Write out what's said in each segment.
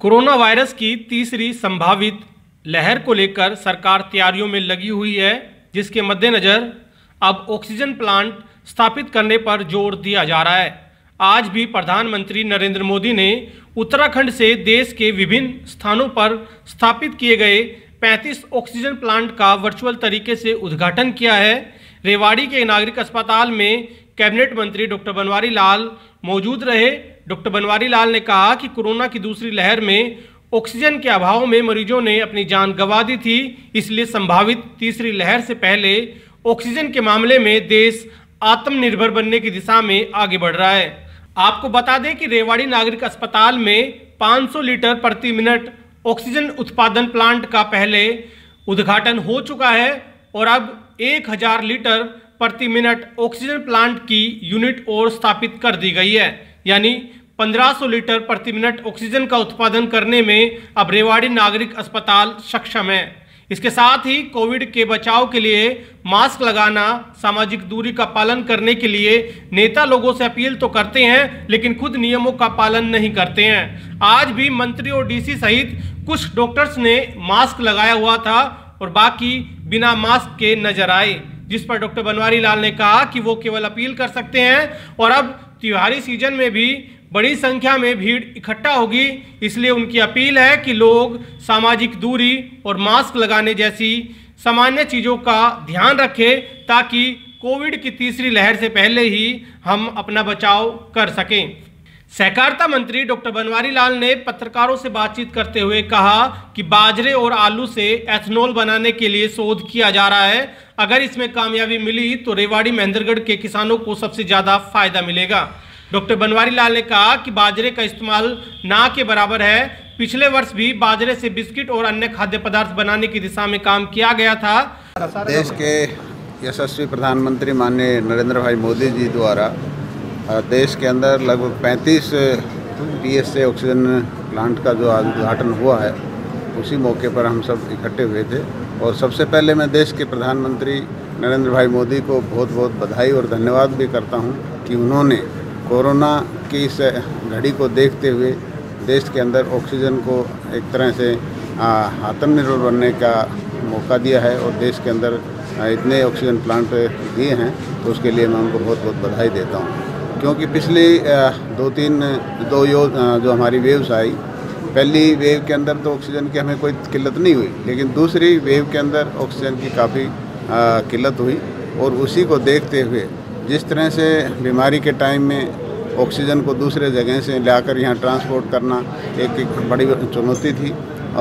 Corona virus की तीसरी संभावित लहर को लेकर सरकार तैयारियों में लगी हुई है, जिसके मद्देनजर अब ऑक्सीजन प्लांट स्थापित करने पर जोर दिया जा रहा है। आज भी प्रधानमंत्री नरेंद्र मोदी ने उत्तराखंड से देश के विभिन्न स्थानों पर स्थापित किए गए 35 ऑक्सीजन प्लांट का वर्चुअल तरीके से उद्घाटन किया है। रेवाड़ी के नागरिक अस्पताल में कैबिनेट मंत्री डॉक्टर बनवारी लाल मौजूद रहे। डॉक्टर बनवारी लाल ने कहा कि कोरोना की दूसरी लहर में ऑक्सीजन के अभाव में मरीजों ने अपनी जान गंवा दी थी, इसलिए संभावित तीसरी लहर से पहले ऑक्सीजन के मामले में देश आत्मनिर्भर बनने की दिशा में आगे बढ़ रहा है। आपको बता दें कि रेवाड़ी नागरिक अस्पताल में 500 लीटर प्रति मिनट ऑक्सीजन उत्पादन प्लांट का पहले उद्घाटन हो चुका है और अब 1000 लीटर प्रति मिनट ऑक्सीजन प्लांट की यूनिट और स्थापित कर दी गई है, यानी 1500 लीटर प्रति मिनट ऑक्सीजन का उत्पादन करने में अब रेवाड़ी नागरिक अस्पताल सक्षम है। इसके साथ ही कोविड के बचाव के लिए मास्क लगाना, सामाजिक दूरी का पालन करने के लिए नेता लोगों से अपील तो करते हैं, लेकिन खुद नियमों का पालन नहीं करते हैं। आज भी मंत्री और डीसी सहित कुछ डॉक्टर्स ने मास्क लगाया हुआ था और बाकी बिना मास्क के नजर आए, जिस पर डॉक्टर बनवारी लाल ने कहा कि वो केवल अपील कर सकते हैं और अब त्योहारी सीजन में भी बड़ी संख्या में भीड़ इकट्ठा होगी, इसलिए उनकी अपील है कि लोग सामाजिक दूरी और मास्क लगाने जैसी सामान्य चीज़ों का ध्यान रखें ताकि कोविड की तीसरी लहर से पहले ही हम अपना बचाव कर सकें। सहकारिता मंत्री डॉक्टर बनवारी लाल ने पत्रकारों से बातचीत करते हुए कहा कि बाजरे और आलू से एथनॉल बनाने के लिए शोध किया जा रहा है। अगर इसमें कामयाबी मिली तो रेवाड़ी महेंद्रगढ़ के किसानों को सबसे ज़्यादा फायदा मिलेगा। डॉक्टर बनवारी लाल ने कहा कि बाजरे का इस्तेमाल ना के बराबर है। पिछले वर्ष भी बाजरे से बिस्किट और अन्य खाद्य पदार्थ बनाने की दिशा में काम किया गया था। देश के यशस्वी प्रधानमंत्री माननीय नरेंद्र भाई मोदी जी द्वारा देश के अंदर लगभग 35 PSA ऑक्सीजन प्लांट का जो आज उद्घाटन हुआ है, उसी मौके पर हम सब इकट्ठे हुए थे और सबसे पहले मैं देश के प्रधानमंत्री नरेंद्र भाई मोदी को बहुत बहुत बधाई और धन्यवाद भी करता हूं कि उन्होंने कोरोना की इस घड़ी को देखते हुए देश के अंदर ऑक्सीजन को एक तरह से आत्मनिर्भर बनने का मौका दिया है और देश के अंदर इतने ऑक्सीजन प्लांट दिए हैं, तो उसके लिए मैं उनको बहुत बहुत बधाई देता हूं। क्योंकि पिछली जो हमारी वेव्स आई, पहली वेव के अंदर तो ऑक्सीजन की हमें कोई किल्लत नहीं हुई, लेकिन दूसरी वेव के अंदर ऑक्सीजन की काफ़ी किल्लत हुई और उसी को देखते हुए जिस तरह से बीमारी के टाइम में ऑक्सीजन को दूसरे जगह से लाकर यहाँ ट्रांसपोर्ट करना एक बड़ी चुनौती थी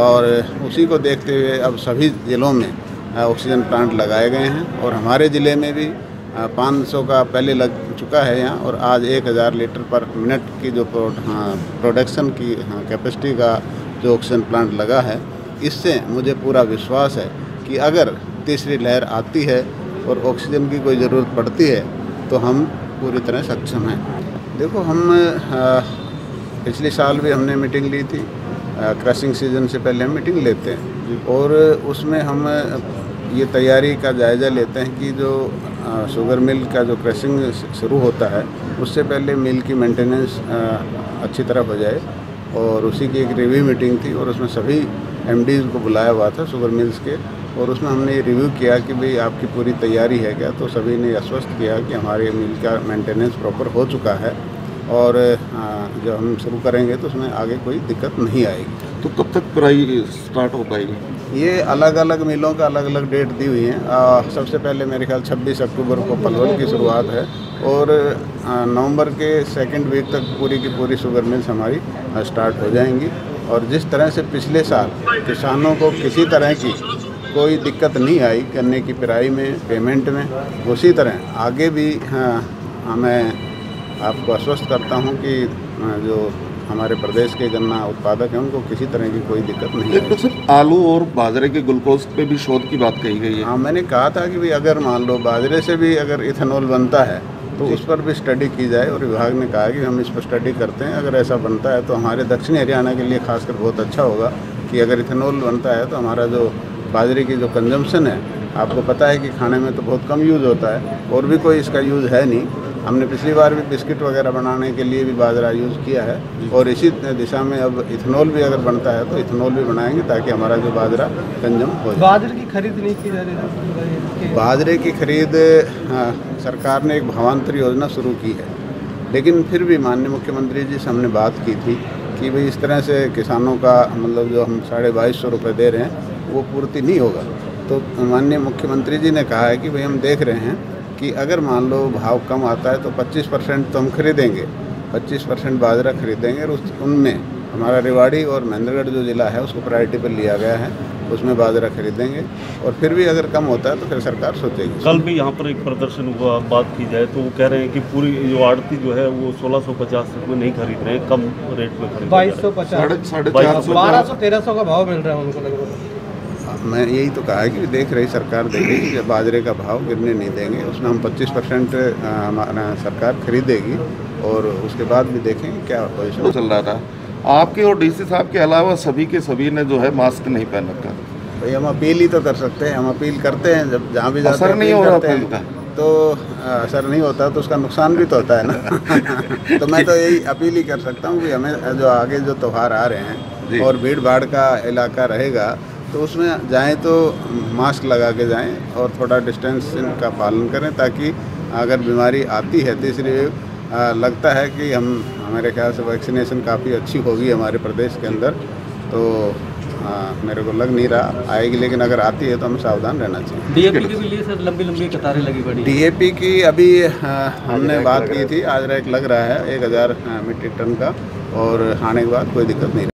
और उसी को देखते हुए अब सभी ज़िलों में ऑक्सीजन प्लांट लगाए गए हैं और हमारे ज़िले में भी 500 का पहले लग चुका है यहाँ और आज 1000 लीटर पर मिनट की जो प्रोडक्शन की कैपेसिटी का जो ऑक्सीजन प्लांट लगा है, इससे मुझे पूरा विश्वास है कि अगर तीसरी लहर आती है और ऑक्सीजन की कोई ज़रूरत पड़ती है तो हम पूरी तरह सक्षम हैं। देखो, हम पिछले साल भी हमने मीटिंग ली थी, क्रशिंग सीजन से पहले हम मीटिंग लेते हैं और उसमें हम ये तैयारी का जायज़ा लेते हैं कि जो शुगर मिल का जो क्रशिंग शुरू होता है उससे पहले मिल की मेंटेनेंस अच्छी तरह हो जाए और उसी की एक रिव्यू मीटिंग थी और उसमें सभी MDs को बुलाया हुआ था शुगर मिल्स के और उसमें हमने ये रिव्यू किया कि भाई आपकी पूरी तैयारी है क्या, तो सभी ने आश्वस्त किया कि हमारे मिल का मेंटेनेंस प्रॉपर हो चुका है और जब हम शुरू करेंगे तो उसमें आगे कोई दिक्कत नहीं आएगी। तो कब तक प्राई स्टार्ट हो पाएगी? ये अलग अलग मिलों का अलग अलग डेट दी हुई हैं। सबसे पहले मेरे ख्याल 26 अक्टूबर को पलवल की शुरुआत है और नवंबर के सेकंड वीक तक पूरी की पूरी शुगर मिल्स हमारी स्टार्ट हो जाएंगी और जिस तरह से पिछले साल किसानों को किसी तरह की कोई दिक्कत नहीं आई गन्ने की पिराई में, पेमेंट में, उसी तरह आगे भी मैं आपको आश्वस्त करता हूं कि जो हमारे प्रदेश के गन्ना उत्पादक हैं उनको किसी तरह की कोई दिक्कत नहीं है। सिर्फ आलू और बाजरे के ग्लूकोज पे भी शोध की बात कही गई है। हाँ, मैंने कहा था कि भाई अगर मान लो बाजरे से भी अगर इथेनॉल बनता है तो उस पर भी स्टडी की जाए और विभाग ने कहा कि हम इस पर स्टडी करते हैं। अगर ऐसा बनता है तो हमारे दक्षिणी हरियाणा के लिए खासकर बहुत अच्छा होगा कि अगर इथेनॉल बनता है तो हमारा जो बाजरे की जो कंजम्पशन है, आपको पता है कि खाने में तो बहुत कम यूज़ होता है और भी कोई इसका यूज़ है नहीं, हमने पिछली बार भी बिस्किट वगैरह बनाने के लिए भी बाजरा यूज़ किया है और इसी दिशा में अब इथेनॉल भी अगर बनता है तो इथेनॉल भी बनाएंगे ताकि हमारा जो बाजरा कंज्यूम हो जाए। बाजरे की खरीद नहीं की जा रही? बाजरे की खरीद सरकार ने एक भावांतर योजना शुरू की है, लेकिन फिर भी माननीय मुख्यमंत्री जी से हमने बात की थी कि भाई इस तरह से किसानों का मतलब जो हम 2250 रुपये दे रहे हैं वो पूर्ति नहीं होगा। तो माननीय मुख्यमंत्री जी ने कहा है कि भाई हम देख रहे हैं कि अगर मान लो भाव कम आता है तो 25% तो हम खरीदेंगे, 25% बाजरा खरीदेंगे और उनमें हमारा रेवाड़ी और महेंद्रगढ़ जो ज़िला है उसको प्रायोरिटी पर लिया गया है, उसमें बाजरा खरीदेंगे और फिर भी अगर कम होता है तो फिर सरकार सोचेगी। कल भी यहाँ पर एक प्रदर्शन हुआ, बात की जाए तो वो कह रहे हैं कि पूरी जो आड़ती जो है वो 1650 रुपये नहीं खरीद रहे हैं, कम रेट में खरीद 2250, 1200-1300 का भाव मिल रहा है उनको लगभग। मैं यही तो कहा है कि देख रही सरकार देखेगी कि बाजरे का भाव गिरने नहीं देंगे, उसमें हम 25% हमारा सरकार खरीदेगी और उसके बाद भी देखेंगे क्या पोजीशन चल रहा था। आपके और डीसी साहब के अलावा सभी के सभी ने जो है मास्क नहीं पहन रखा। भाई हम अपील ही तो कर सकते हैं, हम अपील करते हैं जब जहाँ भी जाते हैं, असर नहीं हो रहा अपील का तो असर नहीं होता तो उसका नुकसान भी तो होता है ना। तो मैं तो यही अपील ही कर सकता हूँ कि हमें जो आगे जो त्यौहार आ रहे हैं और भीड़ भाड़ का इलाका रहेगा तो उसमें जाएं तो मास्क लगा के जाएं और थोड़ा डिस्टेंस का पालन करें ताकि अगर बीमारी आती है तीसरी वेव लगता है कि हमारे ख्याल से वैक्सीनेशन काफ़ी अच्छी होगी हमारे प्रदेश के अंदर, तो मेरे को लग नहीं रहा आएगी, लेकिन अगर आती है तो हमें सावधान रहना चाहिए। डीएपी के लिए सर लंबी कतारें लगी पड़ी। डीएपी की अभी हमने बात की थी, आज रैक लग रहा है 1000 मीट्रिक टन का और आने के बाद कोई दिक्कत नहीं।